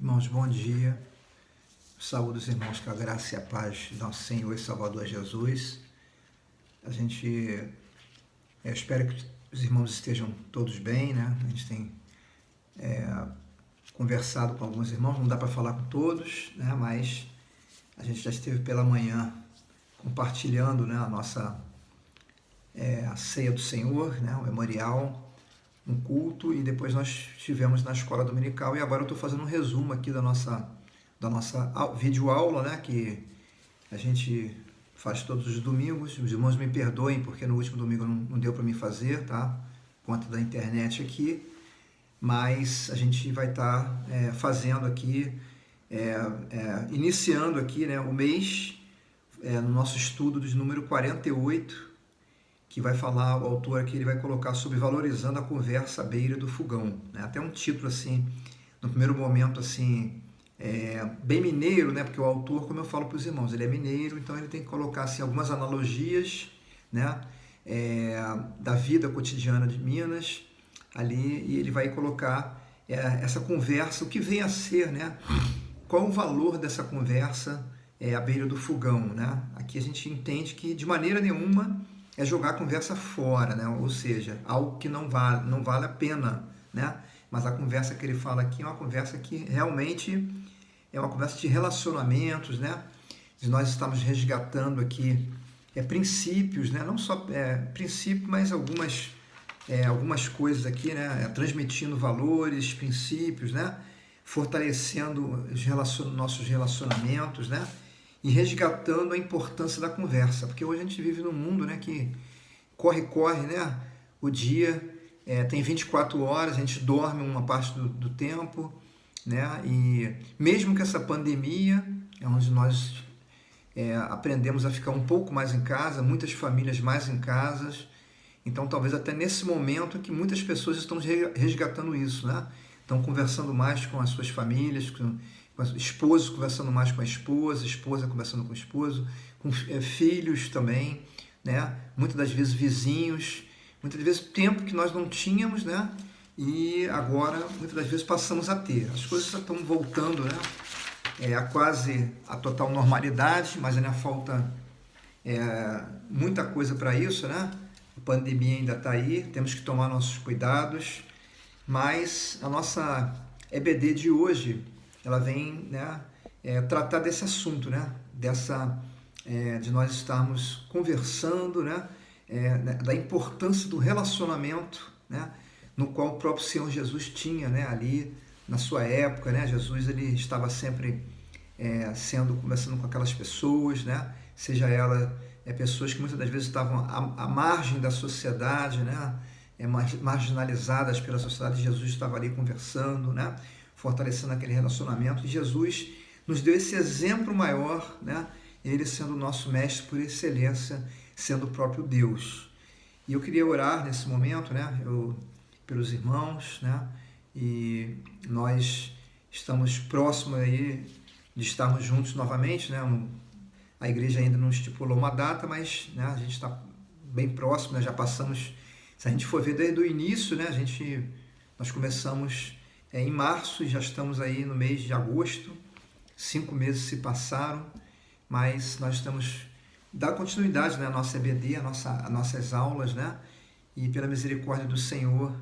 Irmãos, bom dia. Saúde os irmãos com a graça e a paz de nosso Senhor e Salvador Jesus. Eu espero que os irmãos estejam todos bem, né? A gente tem conversado com alguns irmãos, não dá para falar com todos, né? Mas a gente já esteve pela manhã compartilhando, né, a ceia do Senhor, né, o memorial, um culto, e depois nós estivemos na escola dominical, e agora eu estou fazendo um resumo aqui da nossa videoaula, né, que a gente faz todos os domingos. Os irmãos me perdoem porque no último domingo não deu para me fazer, tá? Por conta da internet aqui, mas a gente vai estar fazendo aqui, iniciando aqui, né, o mês, no nosso estudo de número 48, que vai falar, o autor aqui, ele vai colocar sobre valorizando a conversa à beira do fogão, né? Até um título assim, no primeiro momento assim, bem mineiro, né? Porque o autor, como eu falo para os irmãos, ele é mineiro, então ele tem que colocar assim algumas analogias, né? Da vida cotidiana de Minas ali, e ele vai colocar essa conversa, o que vem a ser, né? Qual o valor dessa conversa à beira do fogão, né? Aqui a gente entende que de maneira nenhuma é jogar a conversa fora, né? Ou seja, algo que não vale a pena, né? Mas a conversa que ele fala aqui é uma conversa que realmente é uma conversa de relacionamentos, né? De nós estamos resgatando aqui princípios, né? Não só princípio, mas algumas coisas aqui, né? Transmitindo valores, princípios, né? Fortalecendo nossos relacionamentos, né? E resgatando a importância da conversa, porque hoje a gente vive num mundo, né, que corre, né? O dia tem 24 horas, a gente dorme uma parte do tempo, né? E mesmo que essa pandemia, onde nós aprendemos a ficar um pouco mais em casa, muitas famílias mais em casas, então talvez até nesse momento que muitas pessoas estão resgatando isso, né? Estão conversando mais com as suas famílias, com esposos conversando mais com a esposa conversando com o esposo, com filhos também, né? Muitas das vezes vizinhos, muitas vezes tempo que nós não tínhamos, né? E agora, muitas das vezes, passamos a ter. As coisas estão voltando, né? A quase a total normalidade, mas ainda falta muita coisa para isso, né? A pandemia ainda está aí, temos que tomar nossos cuidados, mas a nossa EBD de hoje, ela vem, né, tratar desse assunto, né, de nós estarmos conversando, né, da importância do relacionamento, né, no qual o próprio Senhor Jesus tinha, né, ali na sua época, né. Jesus, ele estava sempre conversando com aquelas pessoas, né, seja ela pessoas que muitas das vezes estavam à margem da sociedade, né, marginalizadas pela sociedade. Jesus estava ali conversando, né, fortalecendo aquele relacionamento, e Jesus nos deu esse exemplo maior, né? Ele sendo o nosso mestre por excelência, sendo o próprio Deus. E eu queria orar nesse momento, né? Pelos irmãos, né? E nós estamos próximos aí de estarmos juntos novamente, né? A igreja ainda não estipulou uma data, mas, né, a gente está bem próximo, né? Já passamos, se a gente for ver desde o início, né? Nós começamos em março e já estamos aí no mês de agosto, 5 meses se passaram, mas nós estamos dando continuidade, né, à nossa EBD, às nossas aulas, né, e pela misericórdia do Senhor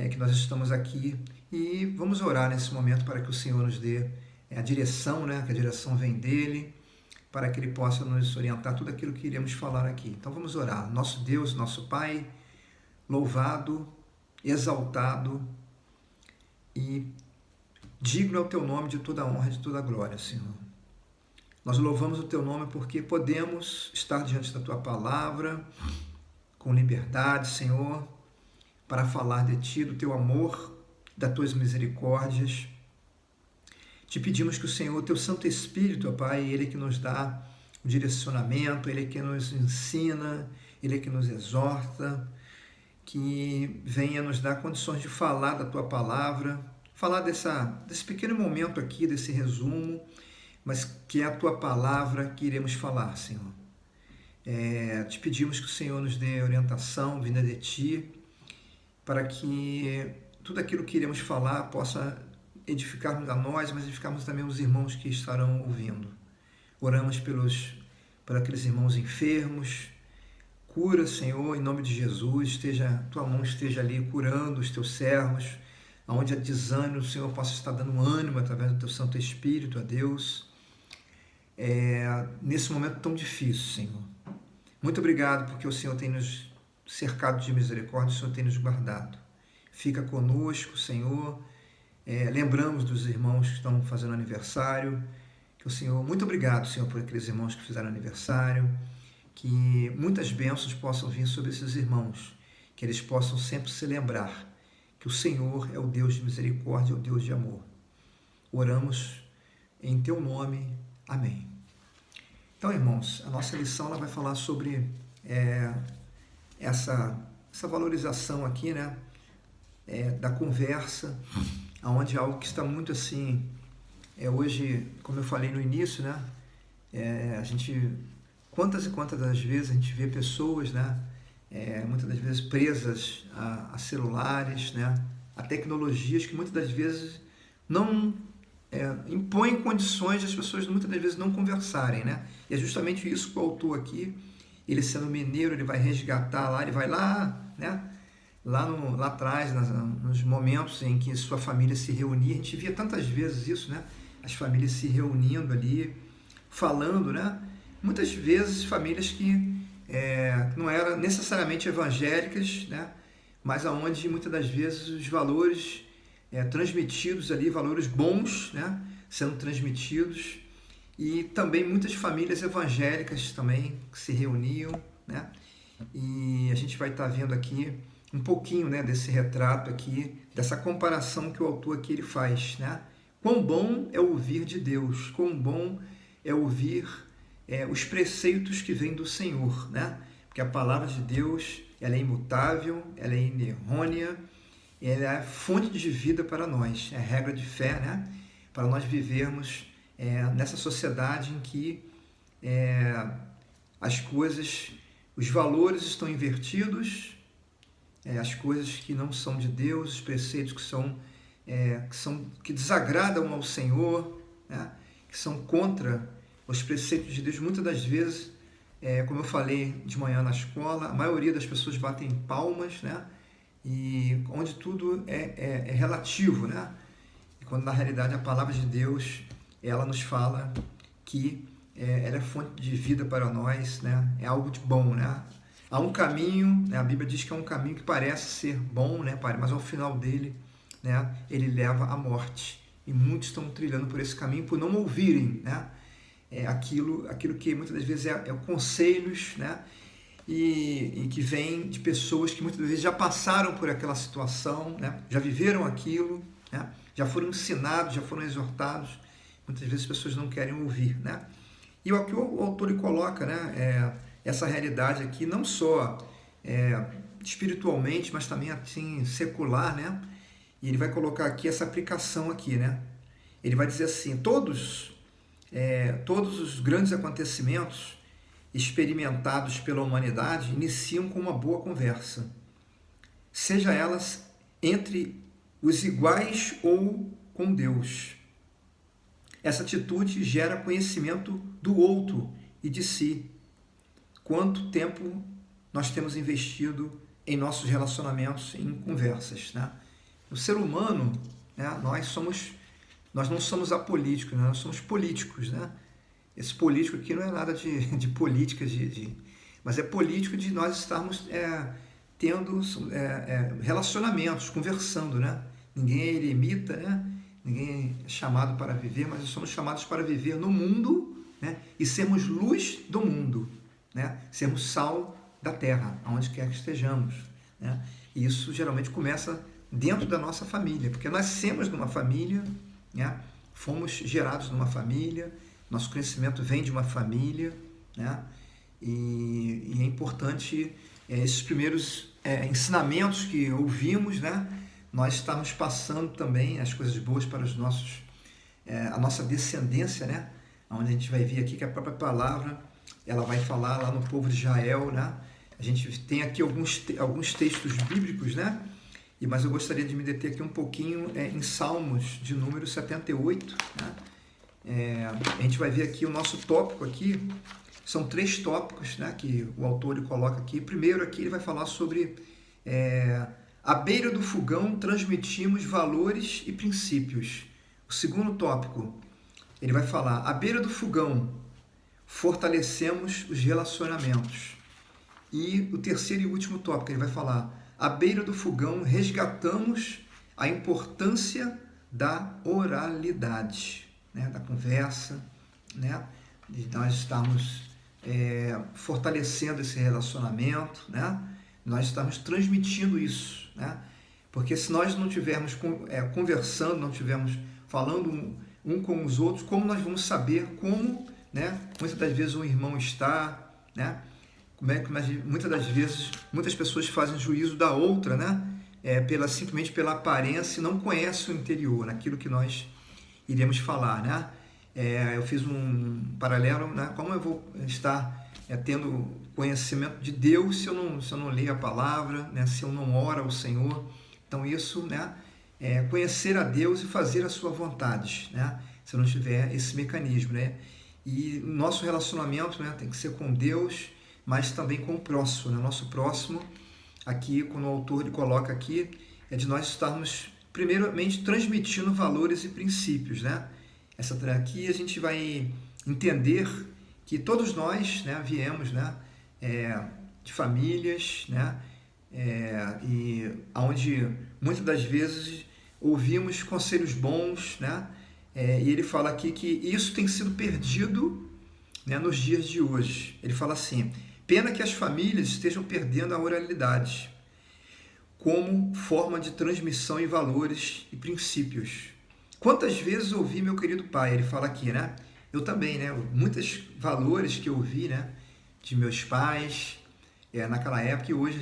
que nós estamos aqui, e vamos orar nesse momento para que o Senhor nos dê a direção, né, que a direção vem dEle, para que Ele possa nos orientar tudo aquilo que iremos falar aqui. Então vamos orar. Nosso Deus, nosso Pai, louvado, exaltado e digno é o Teu nome de toda a honra e de toda a glória, Senhor. Nós louvamos o Teu nome porque podemos estar diante da Tua palavra com liberdade, Senhor, para falar de Ti, do Teu amor, das Tuas misericórdias. Te pedimos que o Senhor, Teu Santo Espírito, ó Pai, Ele que nos dá o direcionamento, Ele que nos ensina, Ele que nos exorta, que venha nos dar condições de falar da Tua palavra, falar desse pequeno momento aqui, desse resumo, mas que é a Tua palavra que iremos falar, Senhor. Te pedimos que o Senhor nos dê orientação vinda de Ti, para que tudo aquilo que iremos falar possa edificarmos a nós, mas edificarmos também os irmãos que estarão ouvindo. Oramos por aqueles irmãos enfermos. Cura, Senhor, em nome de Jesus. Tua mão esteja ali curando os teus servos. Onde há desânimo, o Senhor possa estar dando ânimo através do teu Santo Espírito, a Deus. Nesse momento tão difícil, Senhor. Muito obrigado porque o Senhor tem nos cercado de misericórdia, o Senhor tem nos guardado. Fica conosco, Senhor. Lembramos dos irmãos que estão fazendo aniversário. Que o Senhor, muito obrigado, Senhor, por aqueles irmãos que fizeram aniversário. Que muitas bênçãos possam vir sobre esses irmãos. Que eles possam sempre se lembrar que o Senhor é o Deus de misericórdia, é o Deus de amor. Oramos em teu nome. Amém. Então, irmãos, a nossa lição ela vai falar sobre essa valorização aqui, né? Da conversa, onde algo que está muito assim, hoje, como eu falei no início, né? A gente, quantas e quantas das vezes a gente vê pessoas, né? Muitas das vezes presas a celulares, né? A tecnologias que muitas das vezes não impõem condições de as pessoas muitas das vezes não conversarem, né? E é justamente isso que o autor aqui, ele sendo mineiro, ele vai resgatar lá, ele vai lá, né? Lá atrás, nos momentos em que sua família se reunia, a gente via tantas vezes isso, né? As famílias se reunindo ali, falando, né? Muitas vezes famílias que não eram necessariamente evangélicas, né? Mas aonde muitas das vezes os valores transmitidos ali, valores bons, né? Sendo transmitidos, e também muitas famílias evangélicas também que se reuniam, né? E a gente vai estar vendo aqui um pouquinho, né, desse retrato aqui, dessa comparação que o autor aqui ele faz, né? Quão bom é ouvir de Deus, quão bom é ouvir os preceitos que vêm do Senhor, né? Porque a palavra de Deus, ela é imutável, ela é inerrônea, ela é fonte de vida para nós, é regra de fé, né? Para nós vivermos nessa sociedade em que as coisas, os valores estão invertidos, as coisas que não são de Deus, os preceitos que desagradam ao Senhor, né? Que são contra os preceitos de Deus. Muitas das vezes, como eu falei de manhã na escola, a maioria das pessoas batem palmas, né? E onde tudo é relativo, né? E quando na realidade a palavra de Deus, ela nos fala que ela é fonte de vida para nós, né? É algo de bom, né? Há um caminho, né? A Bíblia diz que é um caminho que parece ser bom, né, mas ao final dele, né, ele leva à morte. E muitos estão trilhando por esse caminho por não ouvirem, né, aquilo que muitas das vezes conselhos, né, e que vem de pessoas que muitas vezes já passaram por aquela situação, né, já viveram aquilo, né, já foram ensinados, já foram exortados. Muitas vezes as pessoas não querem ouvir, né. E o que o autor ele coloca, né, essa realidade aqui, não só espiritualmente, mas também assim, secular, né? E ele vai colocar aqui essa aplicação aqui, né? Ele vai dizer assim, todos os grandes acontecimentos experimentados pela humanidade iniciam com uma boa conversa, seja elas entre os iguais ou com Deus. Essa atitude gera conhecimento do outro e de si. Quanto tempo nós temos investido em nossos relacionamentos, em conversas, né? O ser humano, né, nós não somos apolíticos, né? Nós somos políticos, né? Esse político aqui não é nada de política, mas é político de nós estarmos tendo relacionamentos, conversando, né? Ninguém é eremita, né? Ninguém é chamado para viver, mas nós somos chamados para viver no mundo, né? E sermos luz do mundo, né? Sermos sal da terra, aonde quer que estejamos, né? E isso geralmente começa dentro da nossa família, porque nós nascemos numa família, né? Fomos gerados numa família, nosso crescimento vem de uma família, né? E é importante esses primeiros ensinamentos que ouvimos, né? Nós estamos passando também as coisas boas para os nossos, a nossa descendência, né? Onde a gente vai ver aqui que a própria palavra ela vai falar lá no povo de Israel, né? A gente tem aqui alguns textos bíblicos, né? E Mas eu gostaria de me deter aqui um pouquinho em Salmos de número 78, né? A gente vai ver aqui o nosso tópico aqui, são 3 tópicos, né, que o autor ele coloca aqui. Primeiro aqui ele vai falar sobre à beira do fogão transmitimos valores e princípios. O segundo tópico, ele vai falar, à beira do fogão fortalecemos os relacionamentos. E o terceiro e último tópico, ele vai falar, à beira do fogão resgatamos a importância da oralidade, né, da conversa, né, de nós estarmos fortalecendo esse relacionamento, né, nós estamos transmitindo isso, né, porque se nós não estivermos conversando, não estivermos falando um com os outros, como nós vamos saber como, né, muitas das vezes um irmão está, né, muitas das vezes muitas pessoas fazem juízo da outra, né, simplesmente pela aparência e não conhecem o interior, naquilo que nós iremos falar, né. Eu fiz um paralelo, né, como eu vou estar tendo conhecimento de Deus se eu não ler a palavra, né, se eu não oro ao Senhor. Então isso, né, conhecer a Deus e fazer a sua vontade, né, se eu não tiver esse mecanismo, né. E nosso relacionamento, né, tem que ser com Deus, mas também com o próximo, né? Nosso próximo, aqui, quando o autor ele coloca aqui, é de nós estarmos, primeiramente, transmitindo valores e princípios, né? Aqui a gente vai entender que todos nós, né, viemos, né, de famílias, né, e onde muitas das vezes ouvimos conselhos bons, né, e ele fala aqui que isso tem sido perdido, né, nos dias de hoje. Ele fala assim, pena que as famílias estejam perdendo a oralidade como forma de transmissão em valores e princípios. Quantas vezes ouvi meu querido pai, ele fala aqui, né? Eu também, né? Muitos valores que eu ouvi, né, de meus pais, naquela época, e hoje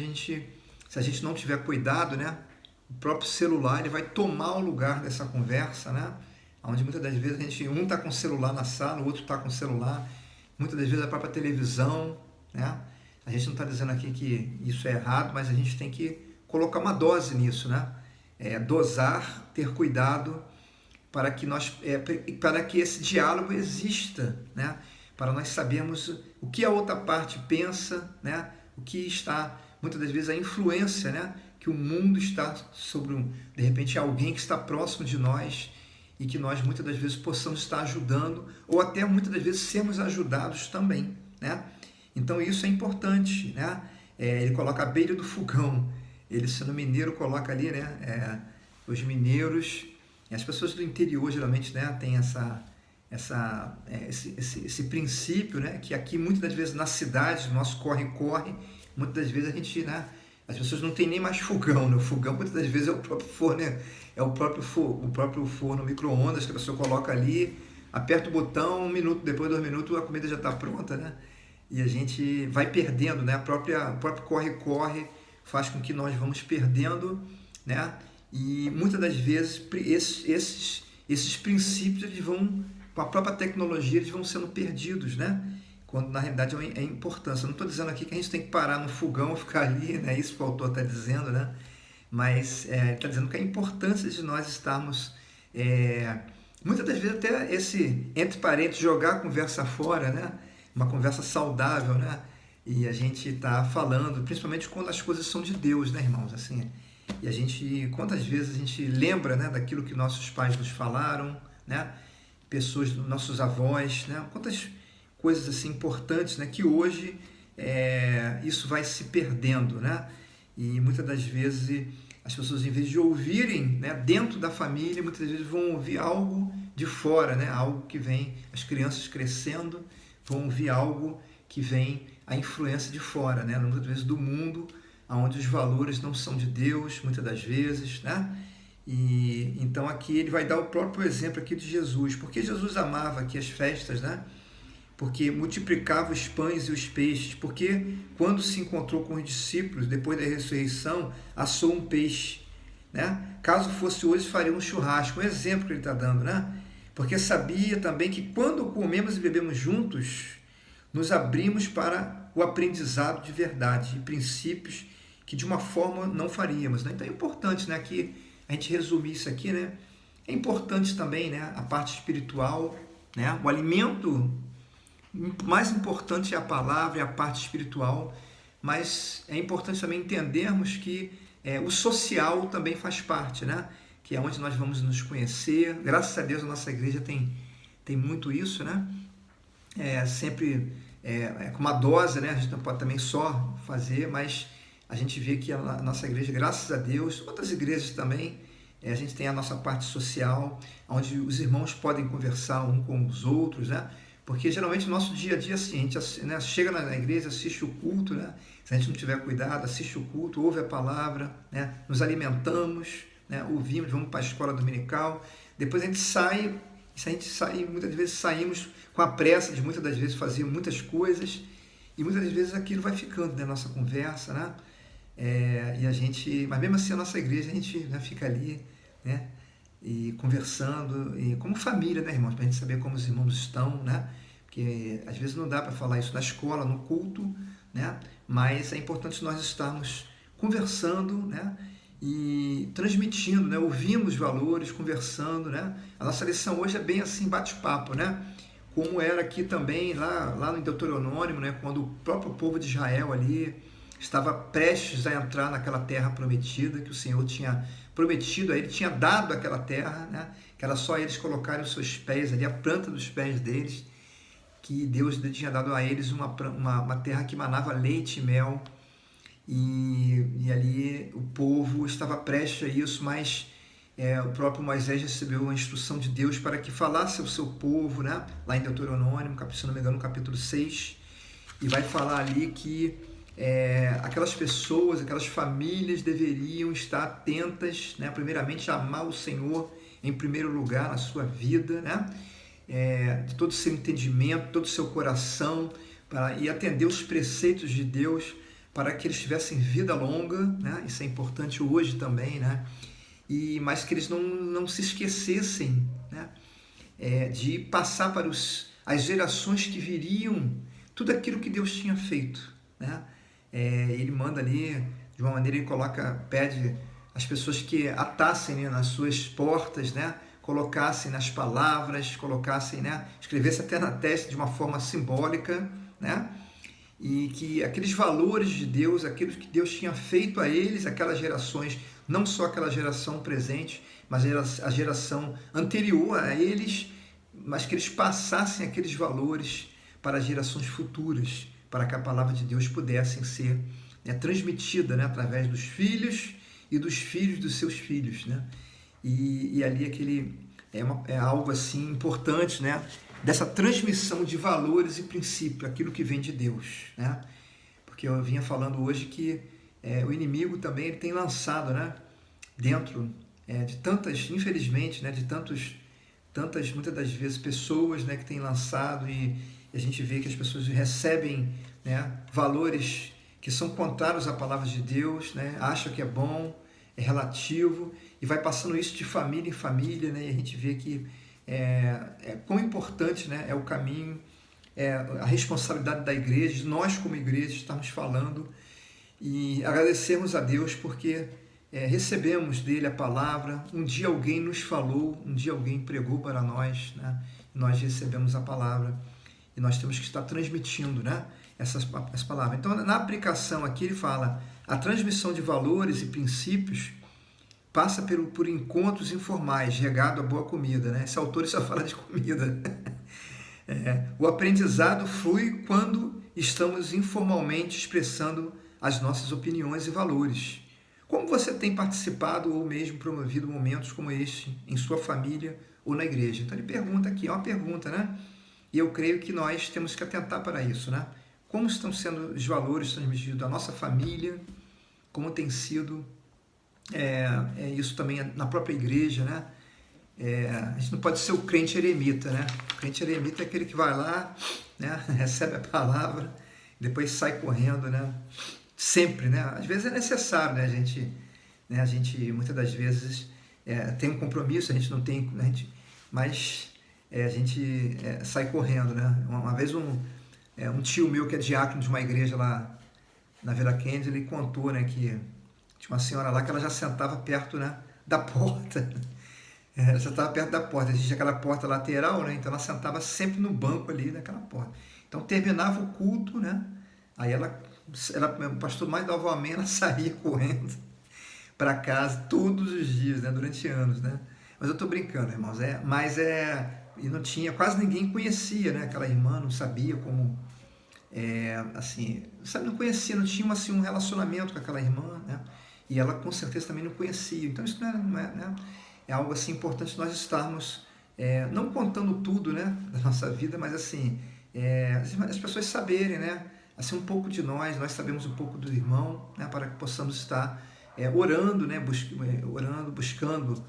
se a gente não tiver cuidado, né, o próprio celular ele vai tomar o lugar dessa conversa, né? Onde muitas das vezes um está com o celular na sala, o outro está com o celular, muitas das vezes a própria televisão, né? A gente não está dizendo aqui que isso é errado, mas a gente tem que colocar uma dose nisso, né? Dosar, ter cuidado para que esse diálogo exista, né? Para nós sabermos o que a outra parte pensa, né? O que está, muitas das vezes, a influência, né, que o mundo está sobre, de repente, alguém que está próximo de nós e que nós, muitas das vezes, possamos estar ajudando ou até, muitas das vezes, sermos ajudados também, né? Então, isso é importante, né? Ele coloca a beira do fogão. Ele, sendo mineiro, coloca ali, né, os mineiros, as pessoas do interior, geralmente, né, tem esse princípio, né, que aqui, muitas das vezes, na cidade, no nosso corre-corre, muitas das vezes a gente, né, as pessoas não têm nem mais fogão, né? O fogão, muitas das vezes, é o próprio forno, né? O próprio forno micro-ondas que a pessoa coloca ali, aperta o botão, 1 minuto, depois 2 minutos, a comida já está pronta, né? E a gente vai perdendo, né? O próprio corre-corre faz com que nós vamos perdendo, né? E muitas das vezes esses princípios eles vão, com a própria tecnologia, eles vão sendo perdidos, né? Quando na realidade é importância. Eu não estou dizendo aqui que a gente tem que parar no fogão e ficar ali, né? Isso que o autor está dizendo, né? Mas está dizendo que a importância de nós estarmos, muitas das vezes até entre parentes, jogar a conversa fora, né? Uma conversa saudável, né? E a gente está falando, principalmente quando as coisas são de Deus, né, irmãos? Assim, e quantas vezes a gente lembra, né, daquilo que nossos pais nos falaram, né? Pessoas, nossos avós, né? Quantas coisas assim importantes, né, que hoje isso vai se perdendo, né? E muitas das vezes as pessoas, em vez de ouvirem, né, dentro da família, muitas vezes vão ouvir algo de fora, né? Algo que vem, as crianças crescendo vão ouvir algo que vem a influência de fora, né? Muitas vezes do mundo, onde os valores não são de Deus, muitas das vezes, né? E então aqui ele vai dar o próprio exemplo aqui de Jesus, porque Jesus amava aqui as festas, né? Porque multiplicava os pães e os peixes, porque quando se encontrou com os discípulos, depois da ressurreição, assou um peixe, né? Caso fosse hoje, faria um churrasco, um exemplo que ele está dando, né? Porque sabia também que quando comemos e bebemos juntos, nos abrimos para o aprendizado de verdade, de princípios que de uma forma não faríamos, né? Então é importante, né, que a gente resumir isso aqui, né? É importante também, né, a parte espiritual, né? O alimento mais importante é a palavra e a parte espiritual, mas é importante também entendermos que o social também faz parte, né? Que é onde nós vamos nos conhecer. Graças a Deus a nossa igreja tem muito isso, né? Sempre com uma dose, né? A gente não pode também só fazer, mas a gente vê que a nossa igreja, graças a Deus, outras igrejas também, a gente tem a nossa parte social, onde os irmãos podem conversar um com os outros, né? Porque geralmente o nosso dia a dia, assim, a gente, né, chega na igreja, assiste o culto, né? Se a gente não tiver cuidado, assiste o culto, ouve a palavra, né? Nos alimentamos, né? Ouvimos, vamos para a escola dominical, depois a gente sai, muitas vezes saímos com a pressa de muitas das vezes fazer muitas coisas, e muitas das vezes aquilo vai ficando na nossa conversa, né? E a gente, mas mesmo assim a nossa igreja, a gente, né, fica ali, né? E conversando, e como família, né, irmãos? Para a gente saber como os irmãos estão, né? Porque às vezes não dá para falar isso na escola, no culto, né? Mas é importante nós estarmos conversando, né? E transmitindo, né? Ouvindo os valores, conversando, né? A nossa lição hoje é bem assim, bate-papo, né? Como era aqui também, lá no Deuteronômio, né? Quando o próprio povo de Israel ali estava prestes a entrar naquela terra prometida que o Senhor tinha prometido a ele, tinha dado aquela terra, né? Que era só eles colocarem os seus pés ali, a planta dos pés deles, que Deus tinha dado a eles uma terra que manava leite e mel, e ali o povo estava prestes a isso, mas o próprio Moisés recebeu a instrução de Deus para que falasse ao seu povo, né? Lá em Deuteronômio, se não me engano, no capítulo 6, e vai falar ali que aquelas pessoas, aquelas famílias deveriam estar atentas, né? Primeiramente, a amar o Senhor em primeiro lugar na sua vida, né? De todo o seu entendimento, todo o seu coração, e atender os preceitos de Deus para que eles tivessem vida longa, né? Isso é importante hoje também, né? Mas que eles não se esquecessem, né? De passar para as gerações que viriam tudo aquilo que Deus tinha feito, né? Ele manda ali, de uma maneira, ele pede as pessoas que atassem, né, nas suas portas, né? Colocassem nas palavras, colocassem, né? Escrevessem até na testa de uma forma simbólica, né? E que aqueles valores de Deus, aquilo que Deus tinha feito a eles, aquelas gerações, não só aquela geração presente, mas a geração anterior a eles, mas que eles passassem aqueles valores para as gerações futuras, para que a palavra de Deus pudesse ser, né, transmitida, né, através dos filhos e dos filhos dos seus filhos, né? E ali é algo assim importante, né? Dessa transmissão de valores e princípios, aquilo que vem de Deus, né? Porque eu vinha falando hoje que o inimigo também ele tem lançado, né, dentro de tantas, infelizmente, né, de tantas, muitas das vezes, pessoas, né, que têm lançado, e a gente vê que as pessoas recebem, né, valores que são contrários à palavra de Deus, né, acha que é bom, é relativo, e vai passando isso de família em família, né, e a gente vê que quão importante, né, é o caminho, a responsabilidade da igreja, de nós como igreja estamos falando, e agradecermos a Deus porque recebemos dele a palavra. Um dia alguém nos falou, um dia alguém pregou para nós, né? E nós recebemos a palavra e nós temos que estar transmitindo, né, essas palavras. Então, na aplicação aqui ele fala: a transmissão de valores e princípios passa por encontros informais, regado a boa comida, né? Esse autor só fala de comida. O aprendizado flui quando estamos informalmente expressando as nossas opiniões e valores. Como você tem participado ou mesmo promovido momentos como este em sua família ou na igreja? Então ele pergunta aqui, é uma pergunta, né? E eu creio que nós temos que atentar para isso, né? Como estão sendo os valores transmitidos da nossa família, como tem sido isso também na própria igreja, né? A gente não pode ser o crente eremita, né? O crente eremita é aquele que vai lá, né? Recebe a palavra, depois sai correndo, né? Sempre, né? Às vezes é necessário, né? A gente muitas das vezes tem um compromisso, a gente não tem, mas a gente sai correndo, né? Uma vez um tio meu que é diácono de uma igreja lá na Vila Kennedy, ele contou, né, que tinha uma senhora lá que ela já sentava perto, né, da porta. Ela já estava perto da porta, existe aquela porta lateral, né? Então ela sentava sempre no banco ali naquela porta. Então terminava o culto, né? Aí o pastor mais dava uma amém, ela saía correndo para casa todos os dias, né? Durante anos, né? Mas eu estou brincando, irmãos. E não tinha, quase ninguém conhecia, né? Aquela irmã, não sabia como, assim, sabe, não conhecia, não tinha assim, um relacionamento com aquela irmã, né? E ela com certeza também não conhecia. Então isso né? É algo assim importante nós estarmos, não contando tudo, né, da nossa vida, mas assim, as pessoas saberem, né, assim, um pouco de nós sabemos um pouco do irmão, né, para que possamos estar orando, né, buscando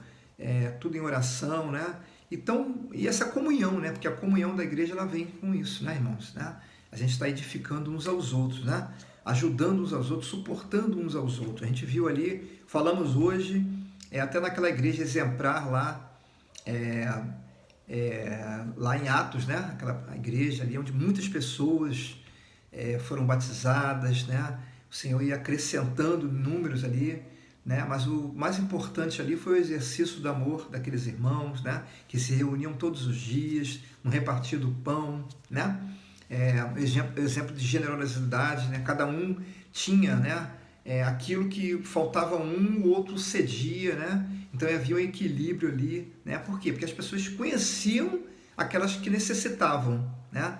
tudo em oração, né. Então, e essa comunhão, né, porque a comunhão da igreja ela vem com isso, né, irmãos, né. A gente está edificando uns aos outros, né, ajudando uns aos outros, suportando uns aos outros. A gente viu ali, falamos hoje, até naquela igreja exemplar lá, lá em Atos, né? Aquela igreja ali onde muitas pessoas foram batizadas, né? O Senhor ia acrescentando números ali, né? Mas o mais importante ali foi o exercício do amor daqueles irmãos, né? Que se reuniam todos os dias, no repartir do pão, né? Exemplo de generosidade, né? Cada um tinha, né? Aquilo que faltava o outro cedia, né? Então havia um equilíbrio ali, né? Por quê? Porque as pessoas conheciam aquelas que necessitavam, né?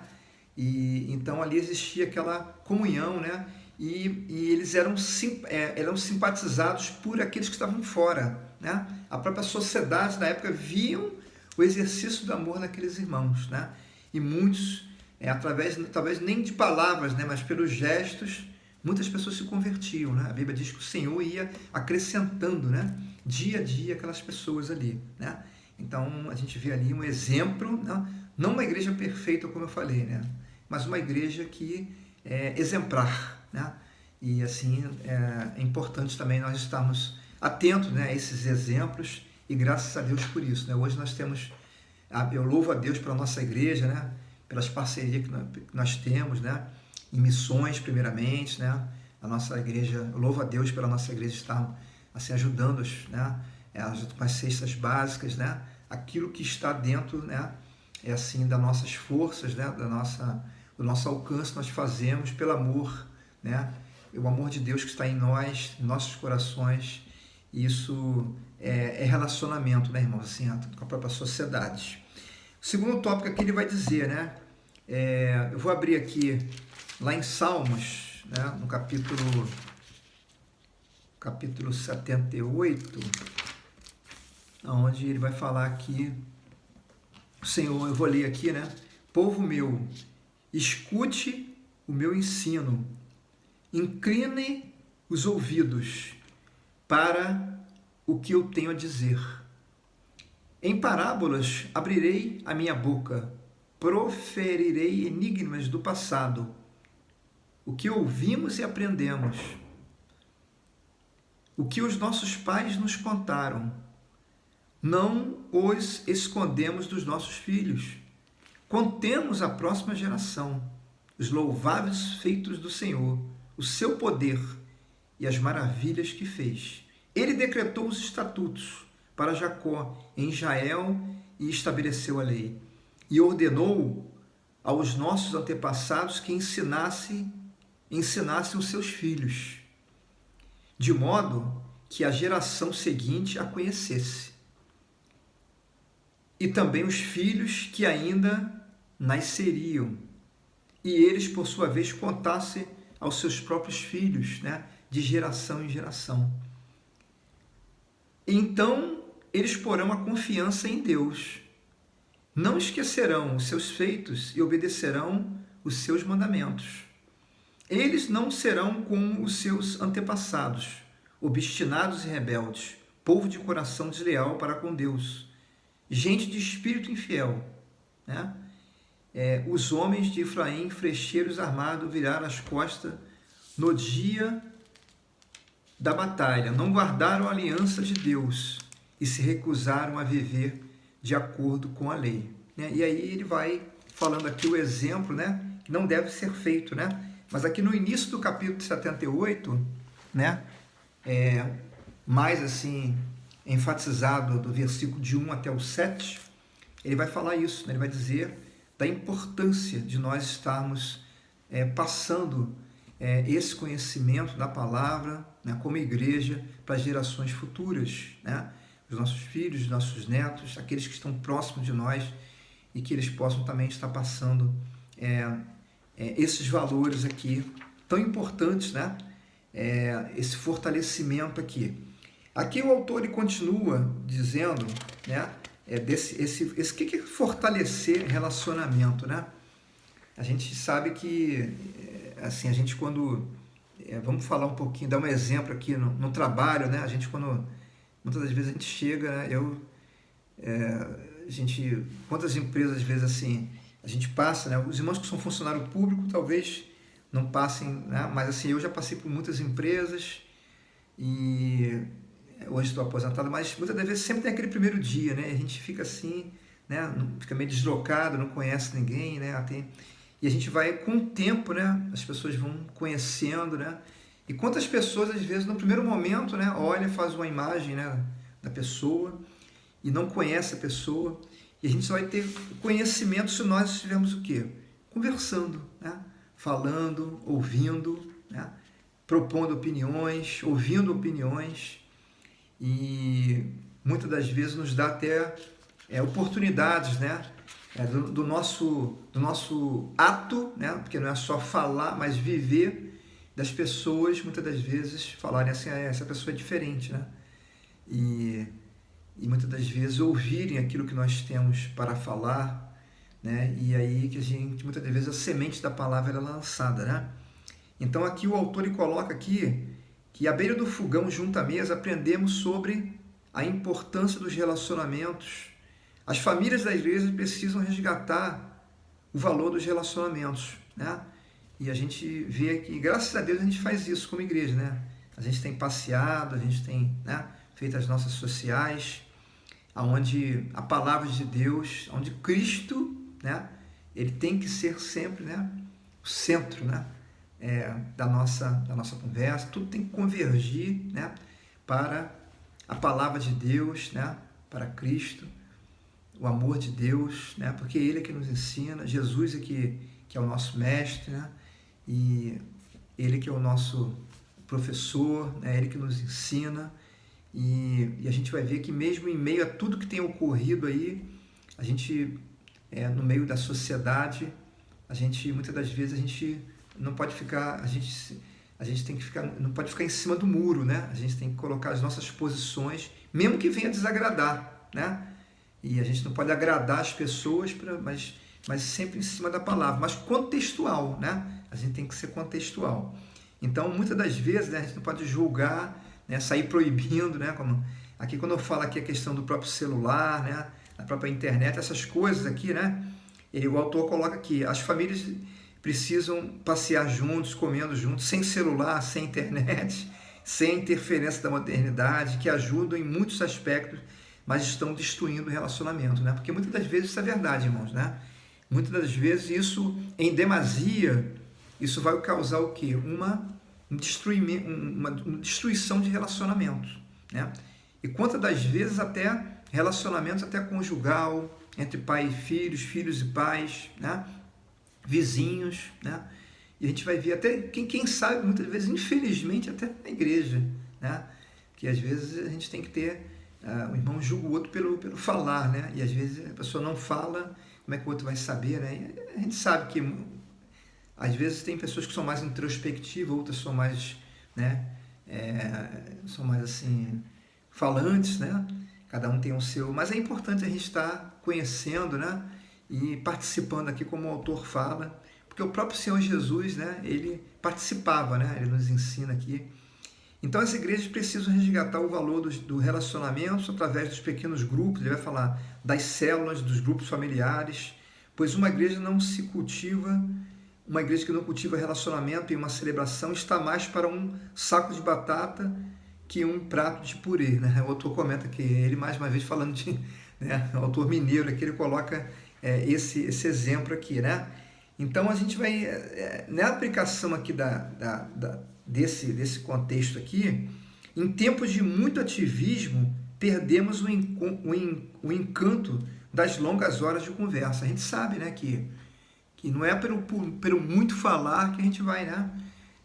E então ali existia aquela comunhão, né? E eles eram simpatizados por aqueles que estavam fora, né? A própria sociedade na época viam o exercício do amor naqueles irmãos, né? E muitos, através, talvez nem de palavras, né? Mas pelos gestos, muitas pessoas se convertiam, né? A Bíblia diz que o Senhor ia acrescentando, né? Dia a dia aquelas pessoas ali, né? Então a gente vê ali um exemplo, não uma igreja perfeita como eu falei, né? Mas uma igreja que é exemplar, né? E assim é importante também nós estarmos atentos, né, a esses exemplos e graças a Deus por isso, né? Hoje nós temos, eu louvo a Deus pela nossa igreja, né? Pelas parcerias que nós temos, né? Em missões primeiramente, né? A nossa igreja, eu louvo a Deus pela nossa igreja estar assim ajudando-os, né? Com as cestas básicas, né? Aquilo que está dentro, né? Assim das nossas forças, né? Do nosso alcance nós fazemos pelo amor, né? O amor de Deus que está em nós, em nossos corações. Isso é relacionamento, né, irmãos? Assim, com a própria sociedade. O segundo tópico aqui ele vai dizer, né? Eu vou abrir aqui lá em Salmos, né? No capítulo 78, onde ele vai falar aqui, o Senhor, eu vou ler aqui, né? Povo meu, escute o meu ensino, incline os ouvidos para o que eu tenho a dizer. Em parábolas abrirei a minha boca, proferirei enigmas do passado, o que ouvimos e aprendemos, o que os nossos pais nos contaram, não os escondemos dos nossos filhos. Contemos à próxima geração os louváveis feitos do Senhor, o seu poder e as maravilhas que fez. Ele decretou os estatutos para Jacó em Israel e estabeleceu a lei. E ordenou aos nossos antepassados que ensinassem os seus filhos, de modo que a geração seguinte a conhecesse. E também os filhos que ainda nasceriam, e eles, por sua vez, contassem aos seus próprios filhos, né, de geração em geração. Então, eles porão a confiança em Deus, não esquecerão os seus feitos e obedecerão os seus mandamentos. Eles não serão como os seus antepassados, obstinados e rebeldes, povo de coração desleal para com Deus, gente de espírito infiel, né? Os homens de Efraim, frecheiros armados, viraram as costas no dia da batalha, não guardaram a aliança de Deus e se recusaram a viver de acordo com a lei, né? E aí ele vai falando aqui o exemplo, né, que não deve ser feito, né? Mas aqui no início do capítulo 78, né, mais assim, enfatizado do versículo de 1 até o 7, ele vai falar isso, né? Ele vai dizer da importância de nós estarmos passando esse conhecimento da palavra, né, como igreja, para as gerações futuras, né? Os nossos filhos, os nossos netos, aqueles que estão próximos de nós, e que eles possam também estar passando esses valores aqui, tão importantes, né? Esse fortalecimento aqui. Aqui o autor ele continua dizendo, né? O que é fortalecer relacionamento, né? A gente sabe que, assim, a gente quando... vamos falar um pouquinho, dar um exemplo aqui no trabalho, né? A gente muitas das vezes a gente chega, né? Quantas empresas, às vezes, assim, a gente passa, né? Os irmãos que são funcionário público, talvez não passem, né? Mas, assim, eu já passei por muitas empresas e hoje estou aposentado, mas muitas das vezes sempre tem aquele primeiro dia, né? A gente fica assim, né? Fica meio deslocado, não conhece ninguém, né? E a gente vai, com o tempo, né? As pessoas vão conhecendo, né? E quantas pessoas, às vezes, no primeiro momento, né? Olha, faz uma imagem, né? Da pessoa e não conhece a pessoa. E a gente só vai ter conhecimento se nós estivermos o quê? Conversando, né? Falando, ouvindo, né? Propondo opiniões, ouvindo opiniões. E muitas das vezes nos dá até oportunidades, né? Do nosso ato, né? Porque não é só falar, mas viver, das pessoas muitas das vezes falarem assim, essa pessoa é diferente, né? E muitas das vezes ouvirem aquilo que nós temos para falar, né? E aí que muitas das vezes a semente da palavra é lançada, né? Então aqui o autor ele coloca aqui que à beira do fogão, junto à mesa, aprendemos sobre a importância dos relacionamentos. As famílias da igreja precisam resgatar o valor dos relacionamentos, né? E a gente vê que, graças a Deus, a gente faz isso como igreja, né? A gente tem passeado, a gente tem, né, feito as nossas sociais, onde a palavra de Deus, onde Cristo, né, ele tem que ser sempre, né, o centro, né, da nossa conversa. Tudo tem que convergir, né, para a palavra de Deus, né, para Cristo, o amor de Deus, né, porque Ele é que nos ensina, Jesus é que é o nosso mestre, né, e Ele que é o nosso professor, né, Ele que nos ensina. E a gente vai ver que mesmo em meio a tudo que tem ocorrido aí, a gente, no meio da sociedade, muitas das vezes a gente não pode ficar, a gente tem que ficar, não pode ficar em cima do muro, né? A gente tem que colocar as nossas posições, mesmo que venha desagradar, né? E a gente não pode agradar as pessoas, mas sempre em cima da palavra, mas contextual, né? A gente tem que ser contextual. Então, muitas das vezes, né, a gente não pode julgar, né, sair proibindo, né, como aqui quando eu falo aqui a questão do próprio celular, né, da própria internet, essas coisas aqui, né, o autor coloca aqui, as famílias precisam passear juntos, comendo juntos, sem celular, sem internet, sem interferência da modernidade, que ajudam em muitos aspectos, mas estão destruindo o relacionamento, né, porque muitas das vezes isso é verdade, irmãos, né, muitas das vezes isso, em demasia, isso vai causar o quê? Uma destruição de relacionamentos, né? E quantas das vezes até relacionamentos até conjugal, entre pai e filhos, filhos e pais, né? Vizinhos, né? E a gente vai ver até, quem sabe, muitas vezes, infelizmente, até na igreja, né? Que às vezes a gente tem que ter, o irmão julga o outro pelo falar, né? E às vezes a pessoa não fala, como é que o outro vai saber, né? E a gente sabe que às vezes tem pessoas que são mais introspectivas, outras são mais, né, são mais assim, falantes, né? Cada um tem o seu, mas é importante a gente estar conhecendo, né, e participando aqui como o autor fala, porque o próprio Senhor Jesus, né, ele participava, né? Ele nos ensina aqui. Então as igrejas precisam resgatar o valor do relacionamento através dos pequenos grupos. Ele vai falar das células, dos grupos familiares, pois uma igreja que não cultiva relacionamento em uma celebração está mais para um saco de batata que um prato de purê, né? O autor comenta que ele, mais uma vez, falando de, né, o autor mineiro aqui, ele coloca esse exemplo aqui, né? Então a gente vai, na aplicação aqui desse contexto aqui, em tempos de muito ativismo, perdemos o encanto das longas horas de conversa. A gente sabe, né, que não é pelo muito falar que a gente vai, né?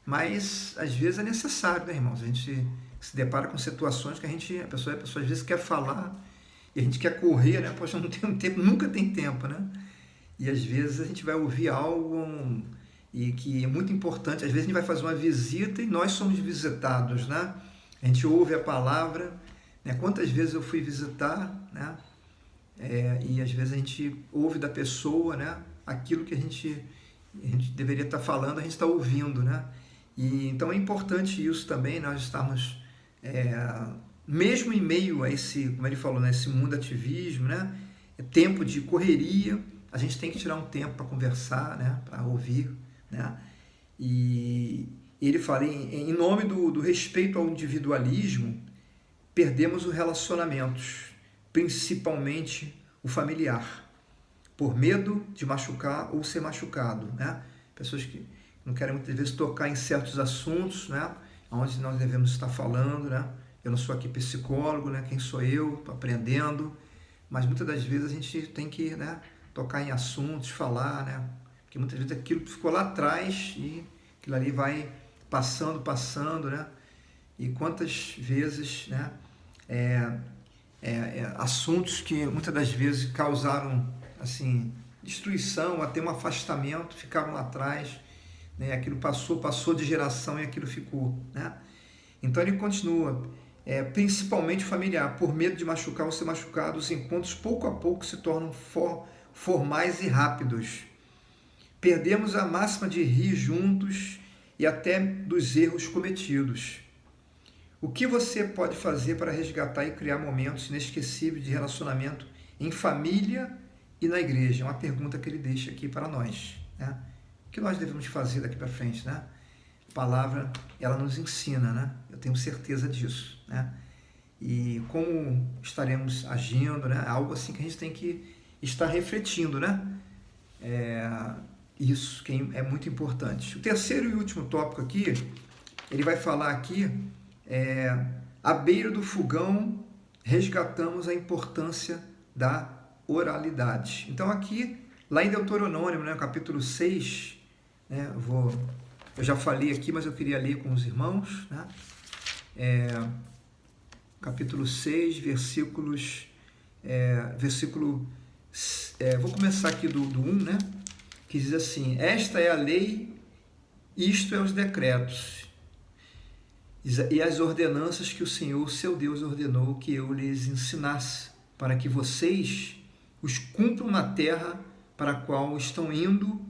Mas às vezes é necessário, né, irmãos? A gente se depara com situações que a pessoa às vezes quer falar e a gente quer correr, né? Poxa, não tem tempo, nunca tem tempo, né? E às vezes a gente vai ouvir algo e que é muito importante. Às vezes a gente vai fazer uma visita e nós somos visitados, né? A gente ouve a palavra, né? Quantas vezes eu fui visitar, né? E às vezes a gente ouve da pessoa, né? Aquilo que a gente deveria estar falando, a gente está ouvindo, né? E então é importante isso também, nós estamos, mesmo em meio a esse, como ele falou, né? Esse mundo ativismo, né? É tempo de correria, a gente tem que tirar um tempo para conversar, né? Para ouvir, né? E ele fala, em nome do respeito ao individualismo, perdemos os relacionamentos, principalmente o familiar, por medo de machucar ou ser machucado, né? Pessoas que não querem muitas vezes tocar em certos assuntos, né? Onde nós devemos estar falando, né? Eu não sou aqui psicólogo, né? Quem sou eu? Estou aprendendo, mas muitas das vezes a gente tem que, né, tocar em assuntos, falar, né? Porque muitas vezes aquilo ficou lá atrás e aquilo ali vai passando, né? E quantas vezes, né? Assuntos que muitas das vezes causaram, assim, destruição, até um afastamento, ficaram lá atrás, né? Aquilo passou de geração e aquilo ficou, né? Então ele continua, principalmente familiar, por medo de machucar ou ser machucado, os encontros pouco a pouco se tornam formais e rápidos. Perdemos a máxima de rir juntos e até dos erros cometidos. O que você pode fazer para resgatar e criar momentos inesquecíveis de relacionamento em família e na igreja? É uma pergunta que ele deixa aqui para nós, né? O que nós devemos fazer daqui para frente, né? A palavra, ela nos ensina, né? Eu tenho certeza disso, né? E como estaremos agindo, né? Algo assim que a gente tem que estar refletindo, né? Isso que é muito importante. O terceiro e último tópico aqui, ele vai falar aqui, à beira do fogão, resgatamos a importância da oralidade. Então aqui, lá em Deuteronômio, né, capítulo 6, né, eu já falei aqui, mas eu queria ler com os irmãos, né? Capítulo 6, vou começar aqui do 1, né? Que diz assim: esta é a lei, isto é os decretos e as ordenanças que o Senhor, seu Deus, ordenou que eu lhes ensinasse, para que vocês os cumpram na terra para a qual estão indo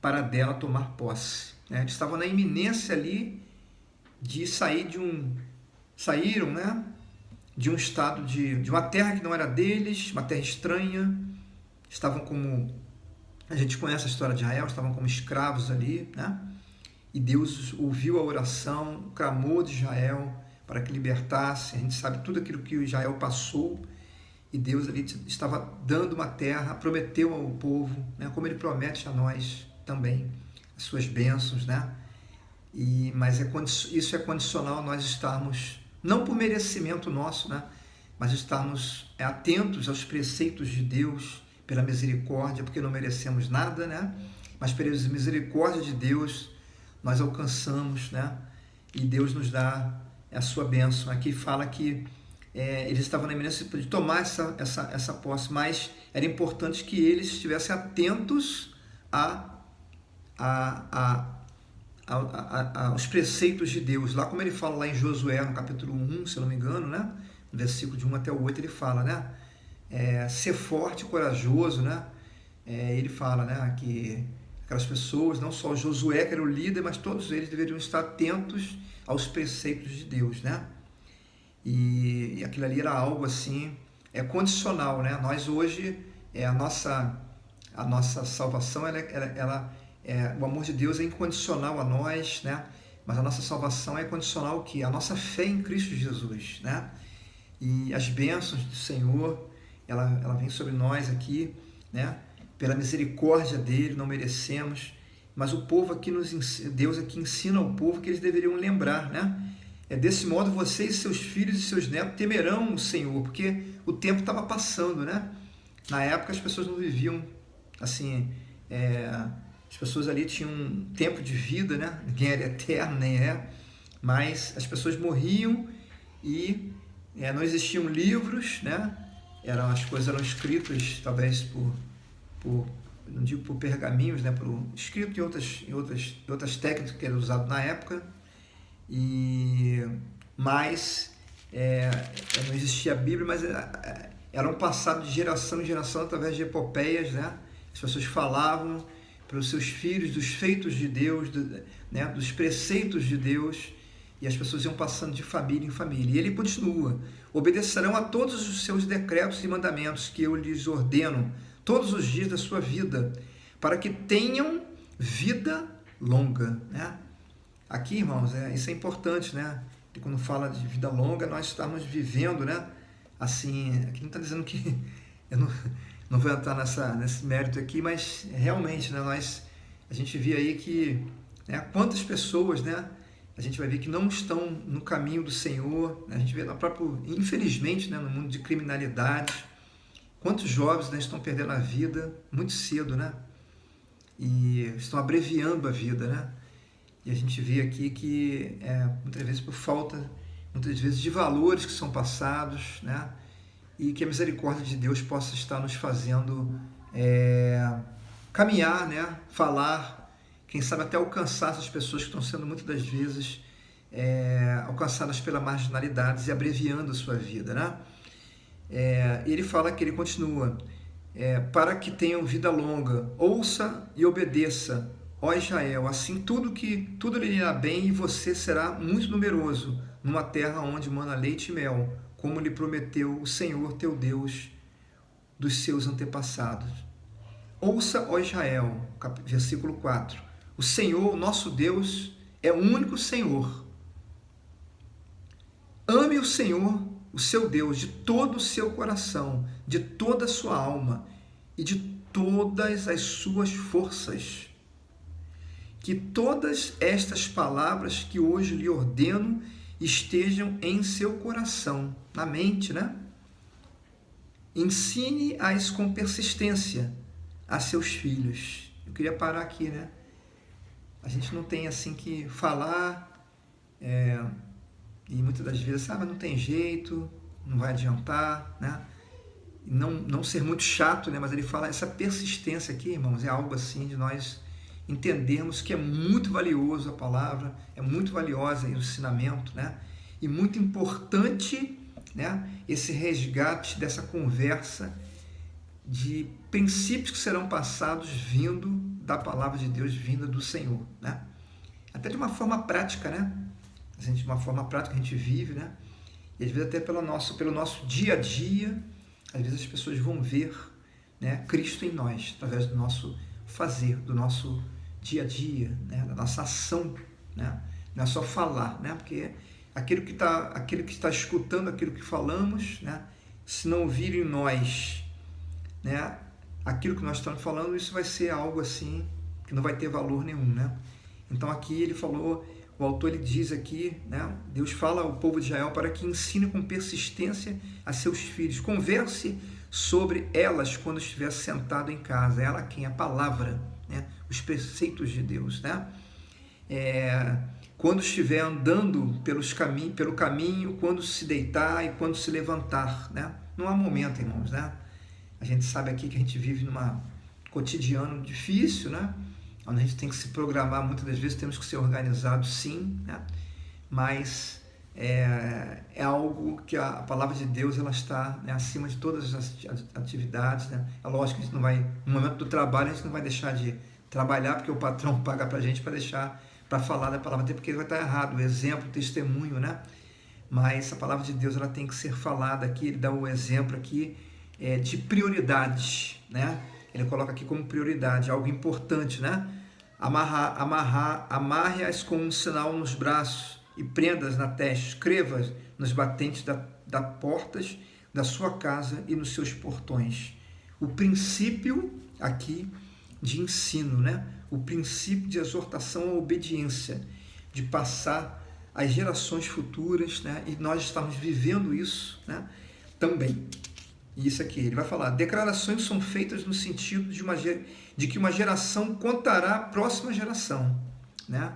para dela tomar posse. Eles estavam na iminência ali de saíram, né, de um estado de uma terra que não era deles, uma terra estranha. Estavam como, a gente conhece a história de Israel, estavam como escravos ali, né? E Deus ouviu a oração, o clamor de Israel para que libertasse. A gente sabe tudo aquilo que Israel passou e Deus ali estava dando uma terra, prometeu ao povo, né? Como Ele promete a nós também, as suas bênçãos, né? Mas isso é condicional nós estarmos, não por merecimento nosso, né? Mas estarmos atentos aos preceitos de Deus, pela misericórdia, porque não merecemos nada, né? Mas pela misericórdia de Deus nós alcançamos, né? E Deus nos dá a sua bênção. Aqui fala que eles estavam na iminência de tomar essa posse, mas era importante que eles estivessem atentos aos preceitos de Deus. Lá como ele fala lá em Josué, no capítulo 1, se eu não me engano, né? No versículo de 1 até o 8, ele fala, né? Ser forte e corajoso, né? Ele fala, né, que aquelas pessoas, não só Josué, que era o líder, mas todos eles deveriam estar atentos aos preceitos de Deus, né? E aquilo ali era algo assim, condicional, né? Nós hoje, a nossa salvação, o amor de Deus é incondicional a nós, né? Mas a nossa salvação é condicional ao quê? A nossa fé em Cristo Jesus, né? E as bênçãos do Senhor, ela vem sobre nós aqui, né? pela misericórdia dele, não merecemos, mas o povo aqui Deus aqui ensina ao povo que eles deveriam lembrar, né? Desse modo vocês, seus filhos e seus netos temerão o Senhor, porque o tempo estava passando, né? Na época as pessoas não viviam assim, as pessoas ali tinham um tempo de vida, né? Ninguém era eterno, nem mas as pessoas morriam e não existiam livros, né? As coisas eram escritas talvez não digo por pergaminhos, né? Escrito em outras técnicas que eram usadas na época, mas não existia a Bíblia, mas eram passados de geração em geração através de epopeias, né? As pessoas falavam para os seus filhos dos feitos de Deus, né? Dos preceitos de Deus, e as pessoas iam passando de família em família. E ele continua: obedecerão a todos os seus decretos e mandamentos que eu lhes ordeno todos os dias da sua vida, para que tenham vida longa, né? Aqui, irmãos, isso é importante, né? E quando fala de vida longa, nós estamos vivendo, né? Assim, aqui não está dizendo que eu não vou entrar nesse mérito aqui, mas realmente, né? A gente vê aí que, né, quantas pessoas, né? A gente vai ver que não estão no caminho do Senhor, né? A gente vê infelizmente, né, no mundo de criminalidade, quantos jovens, né, estão perdendo a vida muito cedo, né? E estão abreviando a vida, né? E a gente vê aqui que muitas vezes por falta, muitas vezes de valores que são passados, né? E que a misericórdia de Deus possa estar nos fazendo caminhar, né? Falar, quem sabe até alcançar essas pessoas que estão sendo muitas das vezes alcançadas pela marginalidade e abreviando a sua vida, né? Ele fala que ele continua: para que tenham vida longa, ouça e obedeça, ó Israel, assim tudo lhe irá bem e você será muito numeroso numa terra onde mana leite e mel, como lhe prometeu o Senhor teu Deus dos seus antepassados. Ouça, ó Israel, versículo 4, o Senhor, nosso Deus, é o único Senhor. Ame o Senhor, o seu Deus, de todo o seu coração, de toda a sua alma e de todas as suas forças. Que todas estas palavras que hoje lhe ordeno estejam em seu coração, na mente, né? Ensine-as com persistência a seus filhos. Eu queria parar aqui, né? A gente não tem assim que falar, e muitas das vezes, mas não tem jeito, não vai adiantar, né? Não ser muito chato, né? Mas ele fala, essa persistência aqui, irmãos, é algo assim de nós entendermos que é muito valioso a palavra, é muito valiosa o ensinamento, né? E muito importante, né, esse resgate dessa conversa de princípios que serão passados vindo da palavra de Deus, vinda do Senhor, né? Até de uma forma prática, né? De uma forma prática a gente vive, né? E às vezes até pelo nosso dia a dia, às vezes as pessoas vão ver, né, Cristo em nós, através do nosso fazer, do nosso dia a dia, né, da nossa ação, né? Não é só falar, né? Porque aquele que está escutando aquilo que falamos, né, se não ouvir em nós, né, aquilo que nós estamos falando, isso vai ser algo assim que não vai ter valor nenhum, né? Então aqui ele falou, o autor ele diz aqui, né, Deus fala ao povo de Israel para que ensine com persistência a seus filhos, converse sobre elas quando estiver sentado em casa. Ela quem? A palavra, né? Os preceitos de Deus, né? Quando estiver andando pelo caminho, quando se deitar e quando se levantar, né? Não há momento, irmãos, né? A gente sabe aqui que a gente vive num cotidiano difícil, né? Onde a gente tem que se programar, muitas das vezes temos que ser organizados, sim, né? Mas é algo que a palavra de Deus ela está, né, acima de todas as atividades, né? É lógico que a gente não vai, no momento do trabalho, a gente não vai deixar de trabalhar, porque o patrão paga para a gente para deixar, para falar da palavra, até porque ele vai estar errado, o exemplo, o testemunho, né? Mas a palavra de Deus ela tem que ser falada aqui, ele dá um exemplo aqui de prioridades, né? Ele coloca aqui como prioridade, algo importante, né? Amarre-as com um sinal nos braços e prendas na testa, escreva nos batentes das portas da sua casa e nos seus portões. O princípio aqui de ensino, né? O princípio de exortação à obediência, de passar às gerações futuras, né? E nós estamos vivendo isso, né? Também. E isso aqui, ele vai falar, declarações são feitas no sentido de que uma geração contará à próxima geração, né?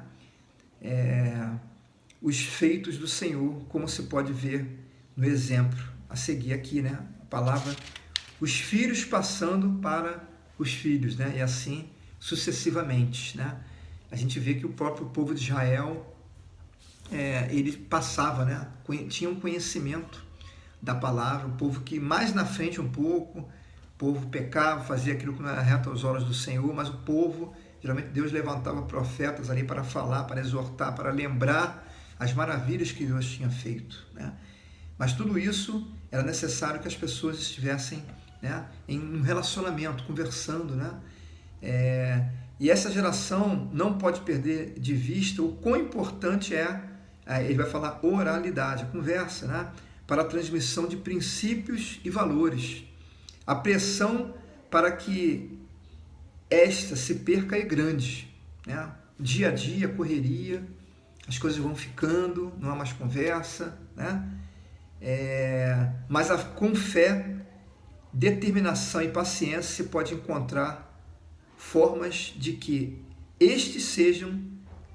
Os feitos do Senhor, como se pode ver no exemplo a seguir aqui, né? A palavra, os filhos passando para os filhos, né? E assim sucessivamente, né? A gente vê que o próprio povo de Israel, ele passava, né? Tinha um conhecimento da palavra, o povo que mais na frente um pouco, o povo pecava, fazia aquilo que não era reto aos olhos do Senhor, mas o povo, geralmente Deus levantava profetas ali para falar, para exortar, para lembrar as maravilhas que Deus tinha feito, né? Mas tudo isso era necessário que as pessoas estivessem, né, em um relacionamento, conversando, né? E essa geração não pode perder de vista o quão importante ele vai falar oralidade, a conversa, né? Para a transmissão de princípios e valores. A pressão para que esta se perca é grande, né? Dia a dia, correria, as coisas vão ficando, não há mais conversa, né? Mas com fé, determinação e paciência se pode encontrar formas de que estes sejam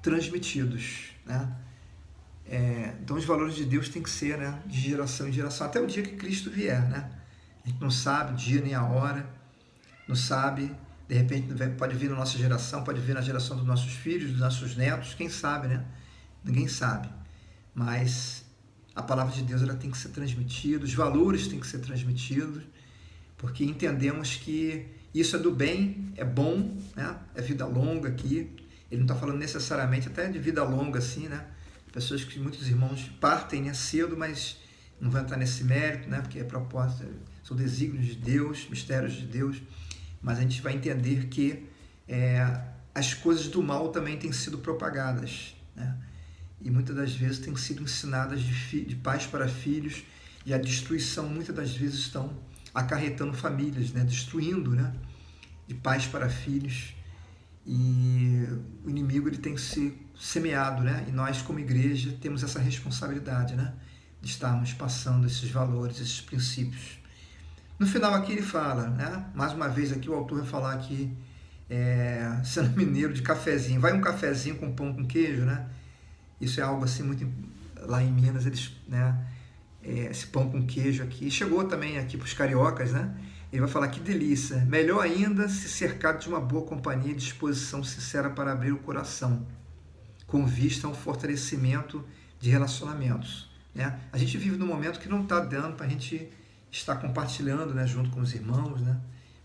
transmitidos, né? Então os valores de Deus têm que ser, né, de geração em geração, até o dia que Cristo vier, né? A gente não sabe o dia nem a hora, não sabe, de repente pode vir na nossa geração, pode vir na geração dos nossos filhos, dos nossos netos, quem sabe, né? Ninguém sabe, mas a palavra de Deus ela tem que ser transmitida, os valores têm que ser transmitidos, porque entendemos que isso é do bem, é bom, né? É vida longa aqui. Ele não está falando necessariamente até de vida longa assim, né? Pessoas que muitos irmãos partem, né, cedo, mas não vão entrar nesse mérito, né? Porque é propósito, são desígnios de Deus, mistérios de Deus. Mas a gente vai entender que as coisas do mal também têm sido propagadas, né? E muitas das vezes têm sido ensinadas de pais para filhos, e a destruição muitas das vezes estão acarretando famílias, né? Destruindo, né? De pais para filhos, e o inimigo ele tem que ser semeado, né? E nós como igreja temos essa responsabilidade, né? De estarmos passando esses valores, esses princípios. No final aqui ele fala, né? Mais uma vez aqui o autor vai falar aqui, sendo mineiro, de cafezinho, vai um cafezinho com pão com queijo, né? Isso é algo assim muito, lá em Minas eles, né? Esse pão com queijo aqui, chegou também aqui para os cariocas, né? Ele vai falar que delícia, melhor ainda se cercado de uma boa companhia e disposição sincera para abrir o coração, com vista a um fortalecimento de relacionamentos, né? A gente vive num momento que não está dando para a gente estar compartilhando, né, junto com os irmãos, né?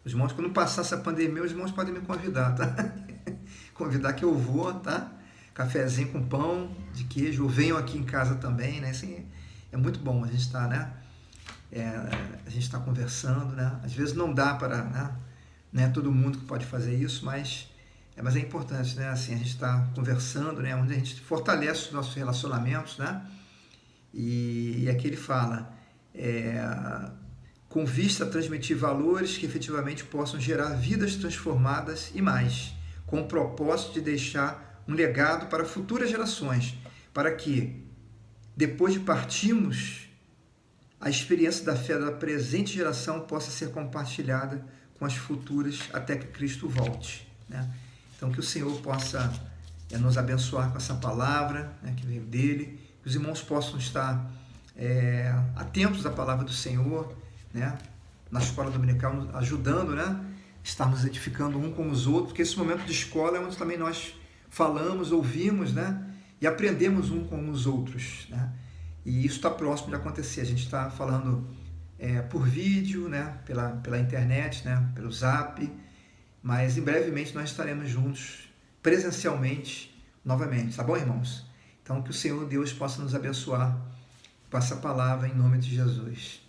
Os irmãos, quando passar essa pandemia, os irmãos podem me convidar, tá? Convidar que eu vou, tá? Cafezinho com pão de queijo, ou venham aqui em casa também, né? Assim, é muito bom a gente estar, né? A gente está conversando, né? Às vezes não dá para, né? Não é todo mundo que pode fazer isso, mas é importante, né? Assim, a gente está conversando, né? Onde a gente fortalece os nossos relacionamentos, né? E aqui ele fala, com vista a transmitir valores que efetivamente possam gerar vidas transformadas e mais, com o propósito de deixar um legado para futuras gerações, para que, depois de partirmos, a experiência da fé da presente geração possa ser compartilhada com as futuras até que Cristo volte, né? Então, que o Senhor possa nos abençoar com essa palavra, né, que veio dele, que os irmãos possam estar atentos à palavra do Senhor, né, na escola dominical, nos ajudando, né, estarmos edificando um com os outros, porque esse momento de escola é onde também nós falamos, ouvimos, né, e aprendemos um com os outros, né? E isso está próximo de acontecer. A gente está falando por vídeo, né, pela internet, né, pelo Zap, mas brevemente nós estaremos juntos presencialmente novamente, tá bom, irmãos? Então que o Senhor Deus possa nos abençoar com essa palavra em nome de Jesus.